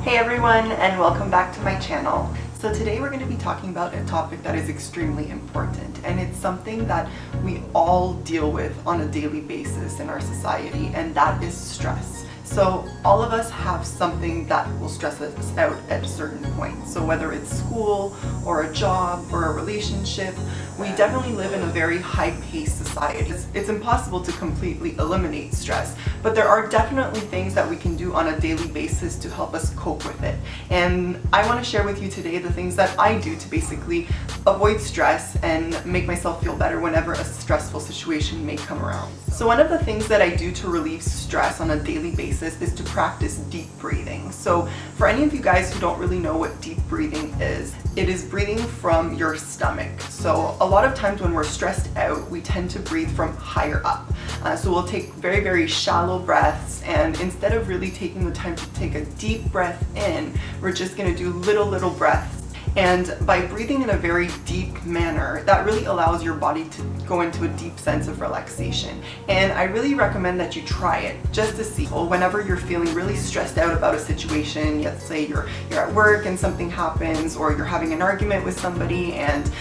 Hey everyone, and welcome back to my channel. So today we're going to be talking about a topic that is extremely important, and it's something that we all deal with on a daily basis in our society, and that is stress. So all of us have something that will stress us out at a certain point. So whether it's school or a job or a relationship, we definitely live in a very high-paced society. It's impossible to completely eliminate stress, but there are definitely things that we can do on a daily basis to help us cope with it. And I want to share with you today the things that I do to basically avoid stress and make myself feel better whenever a stressful situation may come around. So one of the things that I do to relieve stress on a daily basis is to practice deep breathing. So for any of you guys who don't really know what deep breathing is, it is breathing from your stomach. So a lot of times when we're stressed out, we tend to breathe from higher up. So we'll take very, very shallow breaths, and instead of really taking the time to take a deep breath in, we're just going to do little breaths. And by breathing in a very deep manner, that really allows your body to go into a deep sense of relaxation. And I really recommend that you try it just to see. Well, whenever you're feeling really stressed out about a situation, let's say you're at work and something happens, or you're having an argument with somebody and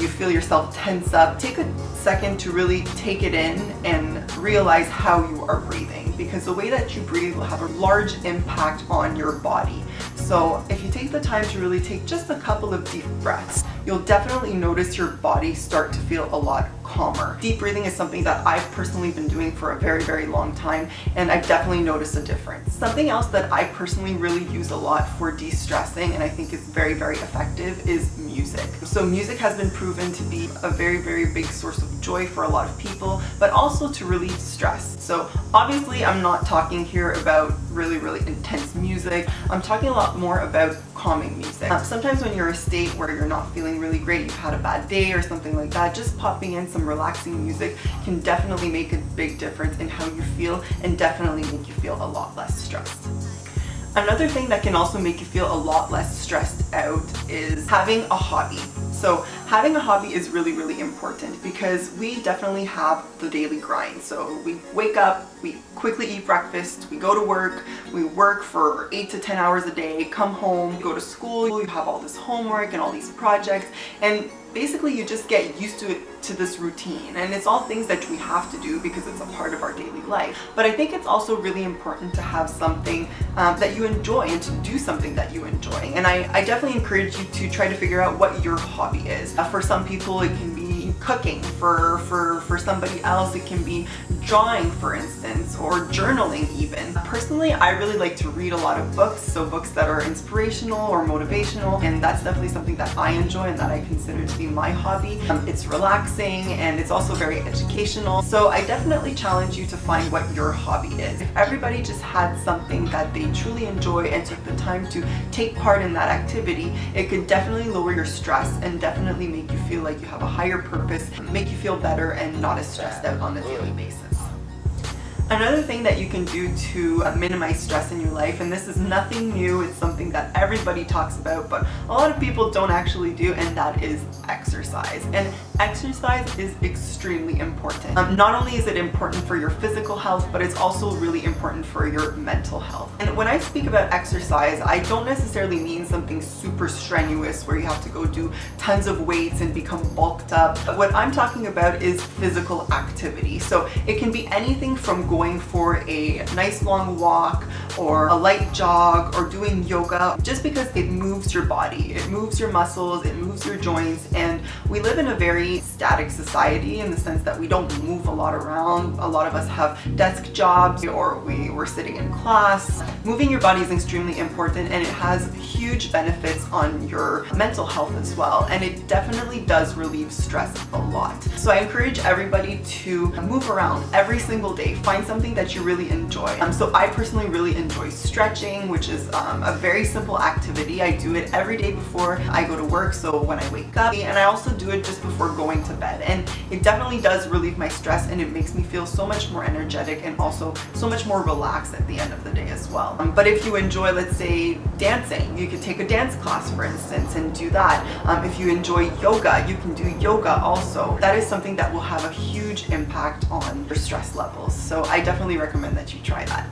you feel yourself tense up, take a second to really take it in and realize how you are breathing, because the way that you breathe will have a large impact on your body. So if you take the time to really take just a couple of deep breaths, you'll definitely notice your body start to feel a lot calmer. Deep breathing is something that I've personally been doing for a very, very long time, and I've definitely noticed a difference. Something else that I personally really use a lot for de-stressing, and I think is very, very effective, is music. So music has been proven to be a very, very big source of joy for a lot of people, but also to relieve stress. So obviously I'm not talking here about really, really intense music. I'm talking a lot more about calming music. Sometimes when you're in a state where you're not feeling really great, you've had a bad day or something like that, just popping in some relaxing music can definitely make a big difference in how you feel, and definitely make you feel a lot less stressed. Another thing that can also make you feel a lot less stressed out is having a hobby. So having a hobby is really, really important, because we definitely have the daily grind. So we wake up, we quickly eat breakfast, we go to work, we work for 8 to 10 hours a day, come home, go to school, you have all this homework and all these projects, and basically you just get used to this routine, and it's all things that we have to do because it's a part of our daily life. But I think it's also really important to have something that you enjoy, and to do something that you enjoy. And I definitely encourage you to try to figure out what your hobby is. For some people it can be cooking, for somebody else it can be drawing, for instance, or journaling even. Personally, I really like to read a lot of books, so books that are inspirational or motivational, and that's definitely something that I enjoy and that I consider to be my hobby. It's relaxing, and it's also very educational. So I definitely challenge you to find what your hobby is. If everybody just had something that they truly enjoy and took the time to take part in that activity, it could definitely lower your stress and definitely make you feel like you have a higher purpose, make you feel better and not as stressed out on a daily basis. Another thing that you can do to minimize stress in your life, and this is nothing new, it's something that everybody talks about, but a lot of people don't actually do, and that is exercise. And exercise is extremely important. Not only is it important for your physical health, but it's also really important for your mental health. And when I speak about exercise, I don't necessarily mean something super strenuous where you have to go do tons of weights and become bulked up. What I'm talking about is physical activity. So it can be anything from going for a nice long walk, or a light jog, or doing yoga, just because it moves your body, it moves your muscles, it moves your joints. And we live in a very static society in the sense that we don't move a lot around. A lot of us have desk jobs, or we're sitting in class. Moving your body is extremely important, and it has huge benefits on your mental health as well, and it definitely does relieve stress a lot. So I encourage everybody to move around every single day. Find something that you really enjoy. So I personally really enjoy stretching, which is a very simple activity. I do it every day before I go to work, so when I wake up, and I also do it just before going to bed, and it definitely does relieve my stress, and it makes me feel so much more energetic and also so much more relaxed at the end of the day as well. But if you enjoy, let's say, dancing, you could take a dance class, for instance, and do that. If you enjoy yoga, you can do yoga also. That is something that will have a huge impact on your stress levels. So I definitely recommend that you try that.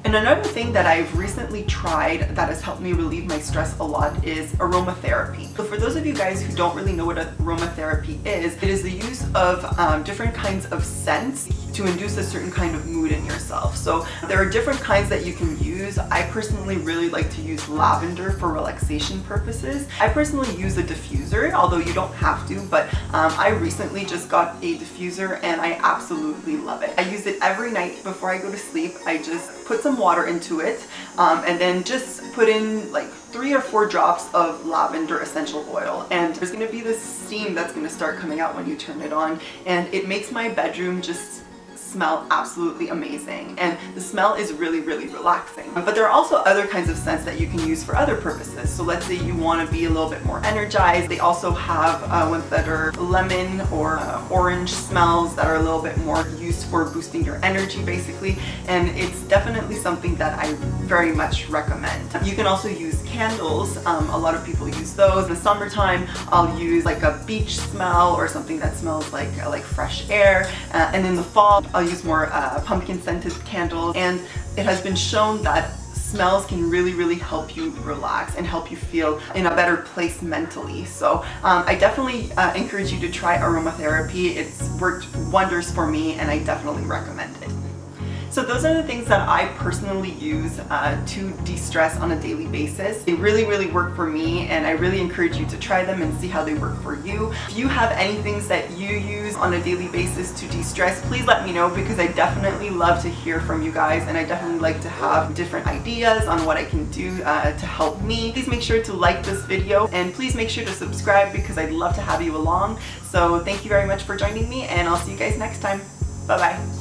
And another thing that I've recently tried that has helped me relieve my stress a lot is aromatherapy. So for those of you guys who don't really know what aromatherapy is, it is the use of different kinds of scents to induce a certain kind of mood in yourself. So there are different kinds that you can use. I personally really like to use lavender for relaxation purposes. I personally use a diffuser, although you don't have to, but I recently just got a diffuser and I absolutely love it. I use it every night before I go to sleep. I just put some water into it and then just put in like 3 or 4 drops of lavender essential oil, and there's going to be this steam that's going to start coming out when you turn it on, and it makes my bedroom just smell absolutely amazing, and the smell is really relaxing. But there are also other kinds of scents that you can use for other purposes. So let's say you want to be a little bit more energized. They also have ones that are lemon or orange smells that are a little bit more used for boosting your energy basically, and it's definitely something that I very much recommend. You can also use candles. A lot of people use those. In the summertime I'll use like a beach smell or something that smells like fresh air, and in the fall I'll use more pumpkin scented candles, and it has been shown that smells can really help you relax and help you feel in a better place mentally. So I definitely encourage you to try aromatherapy. It's worked wonders for me and I definitely recommend it. So those are the things that I personally use to de-stress on a daily basis. They really work for me, and I really encourage you to try them and see how they work for you. If you have any things that you use on a daily basis to de-stress, please let me know, because I definitely love to hear from you guys, and I definitely like to have different ideas on what I can do to help me. Please make sure to like this video, and please make sure to subscribe, because I'd love to have you along. So thank you very much for joining me, and I'll see you guys next time. Bye bye.